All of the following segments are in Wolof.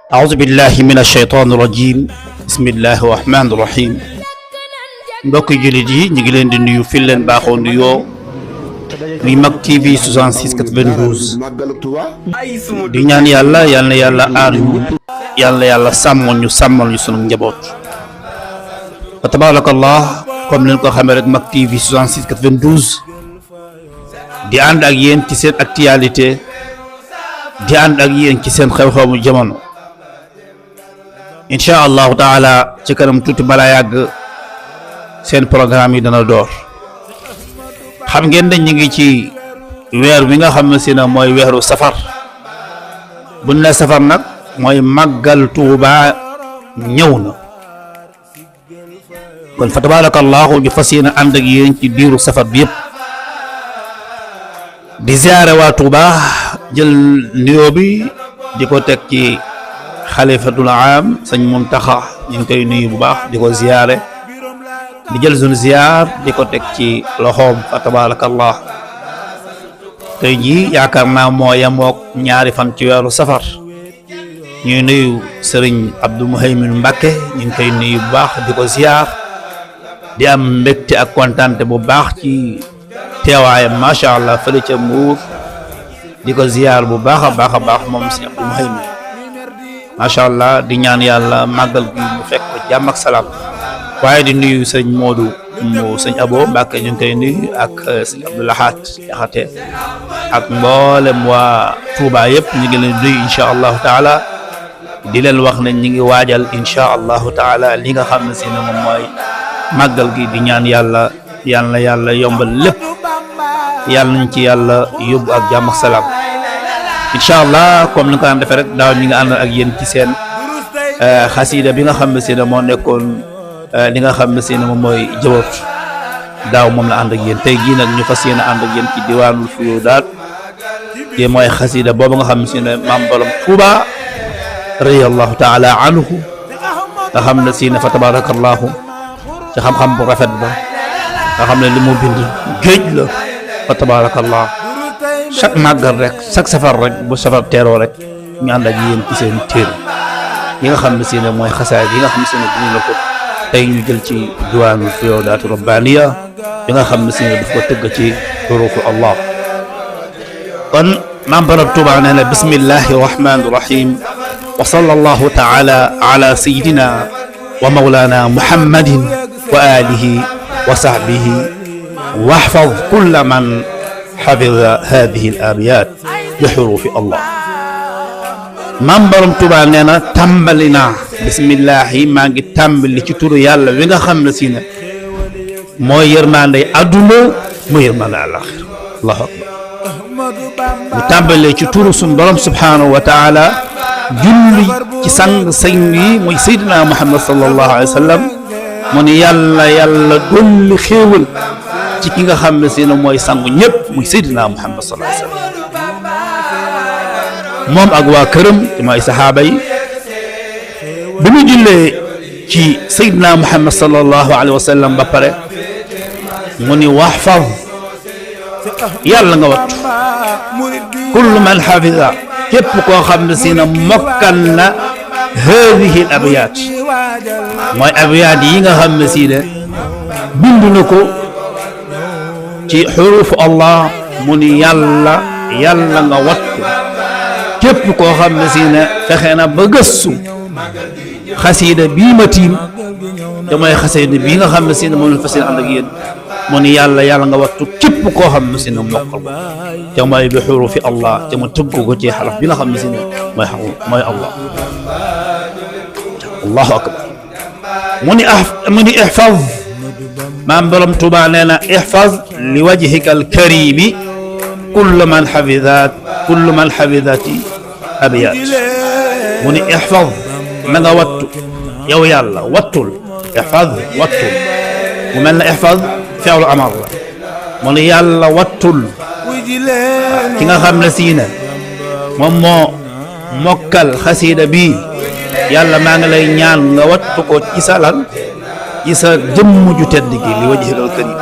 أعوذ بالله من الشيطان الرجيم بسم الله الرحمن الرحيم mbokk jullit yi ñu ngi leen di nuyu fi leen baaxoo nuyoo muy Mak TV 6692 di ñaan yàlla yal na yàlla aar ñu yàlla sàmmal ñu sunu njaboot fa tabarakallah comme leen ko xamee rek Mak TV 6692 di ànd ak yéen ci seen actualité di ànd ak yéen ci seen xew-xewu jamono incha allahu taala ci kanam tuuti balaa yàgg seen programme yi dana door xam ngeen ne ñu ngi ci weer wi nga xam ne si na mooy weeru safar buñ ne safar nag mooy màggal Tuuba ñëw na kon fa tabarakallahu ñu fas yéene ànd ak yéen ci diiru safar bi yëpp di ziare waa Tuuba jël nuyoo bi di ko teg ci xalifatul aam sëñ Muntaxa ñu ngi koy nuyu bu baax di ko ziare di jël suñu ziar di ko teg ci loxoom fa tabarakallah tey jii yaakaar naa moo yemook ñaari fan ci weeru safar ñuy nuyu sëriñ Abdou Mouhaymin Mbacke ñu ngi koy nuyu bu baax di ko ziar di am mbégte ak kontaante bu baax ci teewaayam macha allah fële ca Mbuur di ko ziar bu baax a baax moom si Abdou Mouhaymin macha allah di ñaan yàlla màggal gi mu fekk ko jàmm ak salaam waaye di nuyu sëñ Modou mu sëñ Abo Mbacke ñu ngi koy nuyu ak sëñ Abdoulahat Jaxate ak mboolem waa Touba yëpp ñu ngi leen nuyu incha allahu taala di leen wax ne ñu ngi waajal incha allahu taala li nga xam ne si ne moom mooy màggal gi di ñaan yàlla yombal lépp yàlla nañ ci yàlla yóbbu ak jàmm ak salaam incha allah comme ni ko daan defee rek daaw ñi nga ànd ak yéen ci seen xasida bi nga xam ne si ne moo nekkoon li nga xam ne si ne moom mooy jawat daaw moom la ànd ak yéen tey jii nag ñu fas yéene ànd ak yéen ci diwaanul fuyudaat te mooy xasida boobu nga xam ne si ne maam borom Tuuba radiyallahu taala anhu nga xam ne si ne fa tabarakallahu ci xam-xam bu rafet ba nga xam ne li mu bind géej la fa tabarakallah chaque màggal rek chaque safar rek bu safar teeroo rek ñu ànd ak yéen ci seen téere yi nga xam ne si ne mooy xasaay yi nga xam ne si ne dinañ la ko tey ñu jël ci diwaanul fuyudaatu rabbaniya bi nga xam ne si ne daf ko tëgg ci xurufu allah kon maam borom Tuuba nee na bismillahi rahmani rahim wa sallallahu taala ala sayidina wa mawlana muhammadin wa alihi wa sahbihi wahfaz kulla man xafida hadihi al abiyat bi xurufi allah maam borom Tuuba nee na tàmbali naa bismillahi maa ngi tàmbali ci turu yàlla wi nga xam ne si ne mooy yërmande adduna mooy yërmande àlaxira allahu akbar mu tàmbalee ci turu suñu borom subhanahu wa taala julli ci sang yi muy sayyidina muhammad sallallahu alayhi wa sallam mu ne yàlla dolli xéewal ci ki nga xam ne si ne mooy sangu ñëpp muy sayyidina muhammad sallallahu alayhi wa sallam moom ak waa këram te mooy saxaaba yi bi mu jullee ci sayyidina muhammad sallallahu alayhi wa sallam ba pare mu ni waxfaz yàlla nga wattu kullu man xafida képp koo xam ne si na mokkal na haadihi al abyaat mooy abyaat yi nga xam ne si ne bind na ko ci xurufu allah mu ni yàlla nga wattu képp koo xam ne si ne fexe na ba gëstu xasida bii ma tiim te mooy xasida bii nga xam ne si ne moom la fas yéene ànd ak yéen mu ni yàlla nga wattu képp koo xam ne si ne mokkal ko te mooy bi xurufi allah te mu tëgg ko ci xaraf bi nga xam ne si ne mooy allah allahu akbar mu ni ihfaz maam borom Tuuba nee na ihfaz li wajhika alkarimi kullu man xafidati abiyat mu ni ihfaz na nga wattu yow yàlla wattul ihfaz wattul mu mel na ihfaz fi'lu amar la mu ni yàlla wattul ki nga xam ne si ne moom moo mokkal xasida bii yàlla maa ngi lay ñaan nga wattu ko ci sa lan ci sa jëmm ju tedd gi li wajhikal karim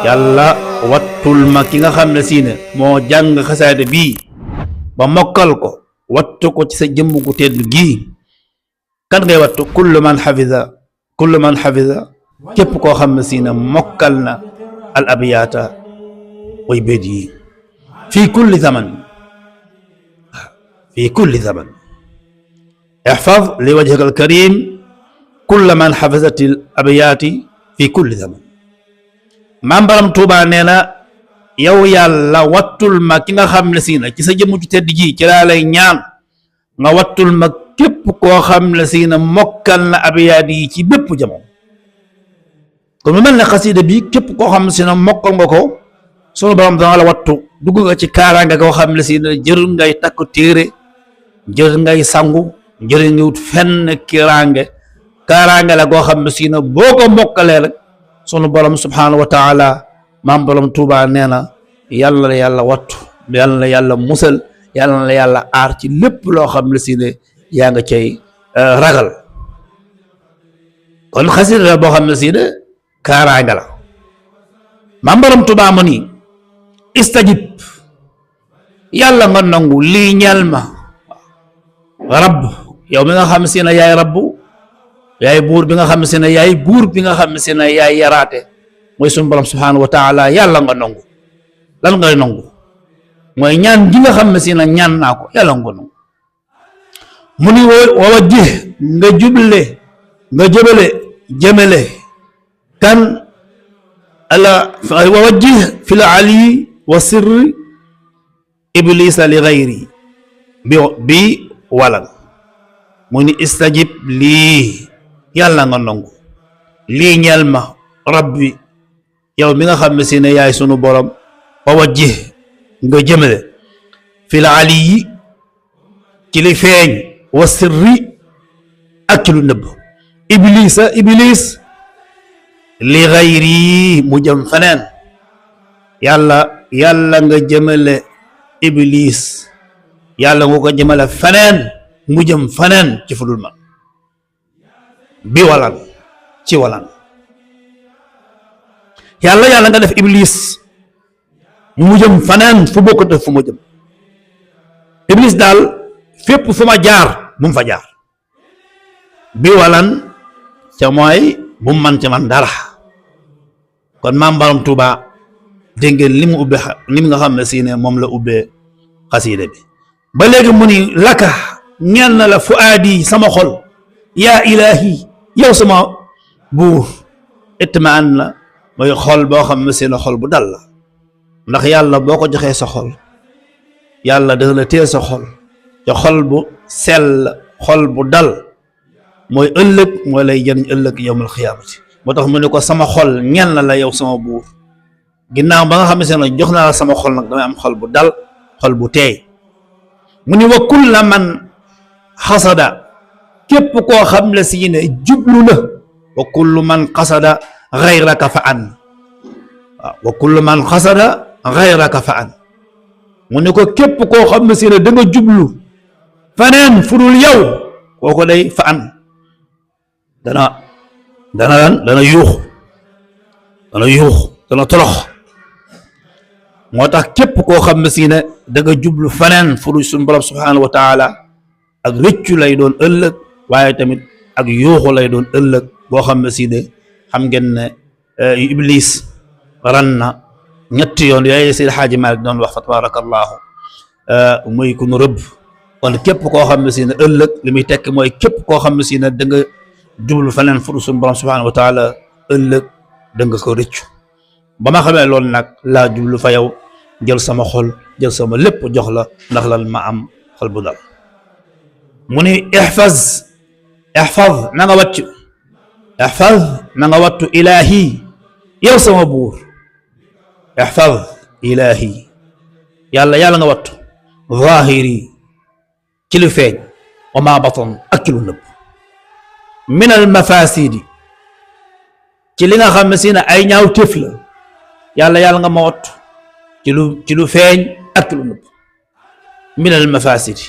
yàlla wattul ma ki nga xam ne si ne moo jàng xasida bii ba mokkal ko wattu ko ci sa jëmm gu tedd gii kan ngay wattu kullu man xafida képp koo xam ne si na mokkal na al abiyaata way béet yi fii kulli zaman ihfaz li wajhika al karim kullu man xafizat al abiyaati fii kulli zaman maam Borom Tuubaa nee na yow yàlla wattul ma ki nga xam ne si na ci sa jëmm ju tedd ji ci laa lay ñaan nga wattul ma képp koo xam ne si na mokkal na abiyaat yi ci bépp jamono kon mu mel ne xasida bi képp koo xam ne si na mokkal nga ko sunu borom dana la wattu dugg nga ci kaaraange koo xam ne si na jërul ngay takk téere jërul ngay sangu jërul ngay wut fenn kaaraange la goo xam ne si na boo ko mokkalee rek sunu borom subhaanahu wa taala maam Borom Tuubaa nee na yàlla la yàlla wattu yàlla la yàlla musal yàlla la yàlla aar ci lépp loo xam ne si ne yaa nga cay ragal kon xasida la boo xam ne si ne kaaraange la maam Borom Tuubaa mu ni istajib yàlla nga nangu lii ñeel ma rabb yow mi nga xam si ne yaay rabbu yaay buur bi nga xam si ne yaay buur bi nga xam si ne yaay yaraate mooy suñu borom subhaanahu wa taala yàlla nga nangu lan ngay nangu mooy ñaan gi nga xam ne si na ñaan naa ko yàlla nga nangu mu ni wa wajjih nga juble nga jëmale kan ala wa wajjih fi l ali wa sirri iblisa li gayri bi walal mu ni istajib lii yàlla nga nangu lii ñeel ma rabbi yow mi nga xam ne si ne yaay sunu borom wa wajjih nga jëmale fi l ali yi ci li feeñ wa sirri ak ci lu nëbb iblis li gayri mu jëm feneen yàlla nga jëmale iblis yàlla nga ko jëmale feneen mu jëm feneen ci fudul man bi walan ci walan yàlla nga def iblis mu jëm faneen fu bokk def fu ma jëm iblis daal fépp fu ma jaar bu mu fa jaar bi walan ca mooy bu mu man ci man dara kon maam Borom Tuubaa dégg ngeen li mu ubbee li nga xam ne si ne moom la ubbee xasiida bi ba léegi mu ni laka ñeel na la fuaadi sama xol yaa ilaahi yow sama buur itmaan na mooy xol boo xam ne seen xol bu dal la ndax yàlla boo ko joxee sa xol yàlla dana la téye sa xol te xol bu sell xol bu dal mooy ëllëg mooy lay jëriñ ëllëg yawmal xiyaamati moo tax mu ne ko sama xol ñeel na la yow sama buur ginnaaw ba nga xam ne seen jox naa la sama xol nag damay am xol bu dal xol bu teey mu ni wa kulla man xasada képp koo xam ne si ne jublu na wa kullu man xasada gayraka fa an waaw wa kullu man xasada gayraka fa an mu ne ko képp koo xam ne si ne da nga jublu faneen fudul yow kooko day fa an dana yuux dana tolox moo tax képp koo xam ne si ne da nga jublu faneen fudul suñu borom subhanahu wa taala ak rëccu lay doon ëllëg waaye tamit ak yuuxu lay doon ëllëg boo xam ne si ne xam ngeen ne iblis ran na ñetti yoon yooyu Seydi Xaaji Maalik doon wax fa tabarakallahu muy ku nu rëbb kon képp koo xam ne si ne ëllëg li muy tekk mooy képp koo xam ne si ne da nga jublu feneen fu suñu borom subhanahu wa taala ëllëg da nga ko rëccu ba ma xamee loolu nag laa jublu fa yow jël sama xol jël sama lépp jox la ndax lan ma am xol bu dal mu ni ihfaz na nga wattu ilaahi yow sama buur ihfaz ilaahi yàlla nga wattu zahiri ci lu feeñ wa ma batan ak ci lu nëbb min al mafasidi ci li nga xam ne si ne ay ñaaw tëf la yàlla nga ma wattu ci lu feeñ ak ci lu nëbb min al mafasidi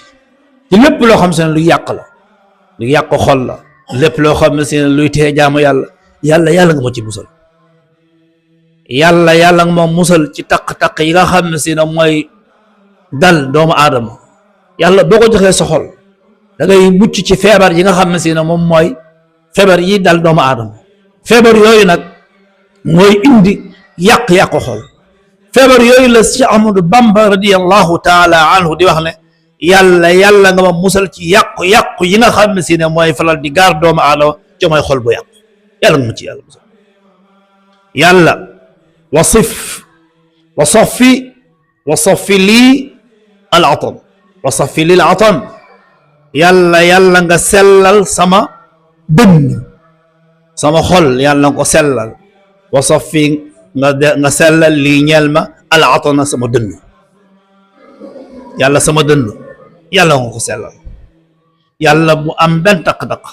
ci lépp loo xam se ne lu yàq la lu yàq xol la lépp loo xam ne si ne luy tee jaamu yàlla nga ma ci musal yàlla nga ma musal ci taq-taq yi nga xam ne si ne mooy dal doomu aadama yàlla boo ko joxee sa xol da ngay mucc ci feebar yi nga xam ne si ne moom mooy feebar yi dal doomu aadama feebar yooyu nag mooy indi yàq-yàqu xol feebar yooyu la Cheikh Ahmadou Bamba radiyallahu taala anhu di wax ne yàlla nga ma musal ci yàqu-yàqu yi nga xam ne si ne mooy falal di gaar doomu aadama ci mooy xol bu yàqu yàlla nga ma ci yàlla musal yàlla wasaffi lii al atam wasaffi lil atam yàlla nga sellal sama dënn sama xol yàlla nga ko sellal wasaffi nga sellal lii ñeel ma al atana sama dënn yàlla sama dënn yàlla nga ko sellal yàlla bu am benn taq-taq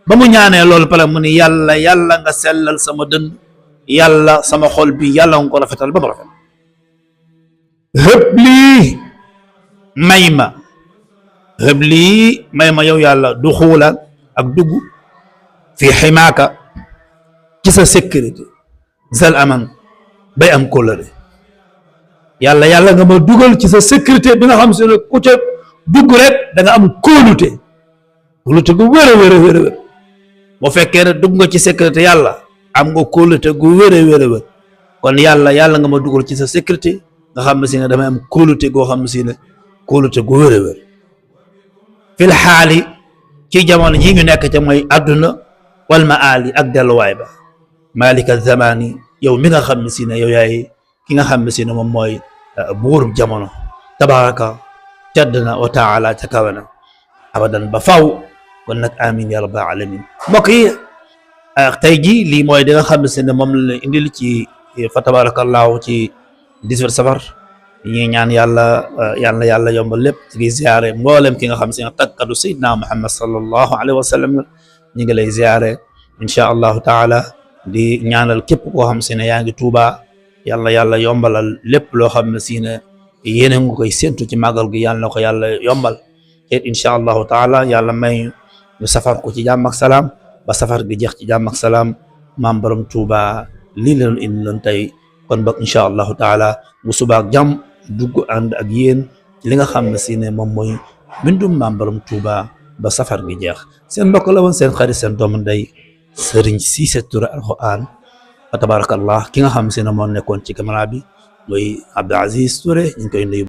ba mu ñaanee loolu pare mu ni yàlla nga sellal sama dënn yàlla sama xol bi yàlla nga ko rafetal ba mu rafet hëb lii may ma yow yàlla du xuula ak dugg fi ximaaka ci sa sécurité zal aman bay am kóllëre yàlla nga ma dugal ci sa sécurité bi nga xam si ne ku ca dugg rek da nga am kóolute gu wér a wér boo fekkee ne dugg nga ci sécurité yàlla am nga kóolute gu wér a wér kon yàlla nga ma dugal ci sa sécurité nga xam ne si ne damay am kóolute goo xam ne si ne kóolute gu wér a wér fil xaali ci jamono ji ñu nekk ca mooy adduna wal maali ak delluwaay ba malika zamani yow mi nga xam ne si ne yow yaay ki nga xam ne si ne moom mooy buurub jamono tabaraka tedd na wa taala ca kawe na abadan ba faw kon nag amin ya rabbal alamin mbokk yi tey ji lii mooy di nga xam ne si ne moom la indil ci fa tabarakallahu ci 18 safar ñi ñaan yàlla yombal lépp ci ziyaare mboolem ki nga xam si ne takkatu sayyidina Muhammad sallallahu alayhi wa sallam ñi ngi lay ziyaare insha allahu taala di ñaanal képp koo xam si ne yaa ngi Tuuba yàlla yombalal lépp loo xam ne si ne yéene nga koy séntu ci màggal gi yàlla na ko yàlla yombal te insha allahu taala yàlla may ñu safar ko ci jàmm ak salaam ba safar gi jeex ci jàmm ak salaam maam borom Tuuba lii leen indi loon tey kon boog insha allahu taala bu subaak jàmm dugg ànd ak yéen ci li nga xam ne si ne moom mooy bindum maam borom Tuuba ba safar gi jeex seen mbokk la woon seen xarit seen doomu ndey Sëriñ Cissé Touré Alquran fa tabarakallah ki nga xam si ne moo nekkoon ci caméra bi mooy Abdou Aziz Touré ñu ngi koy nuyu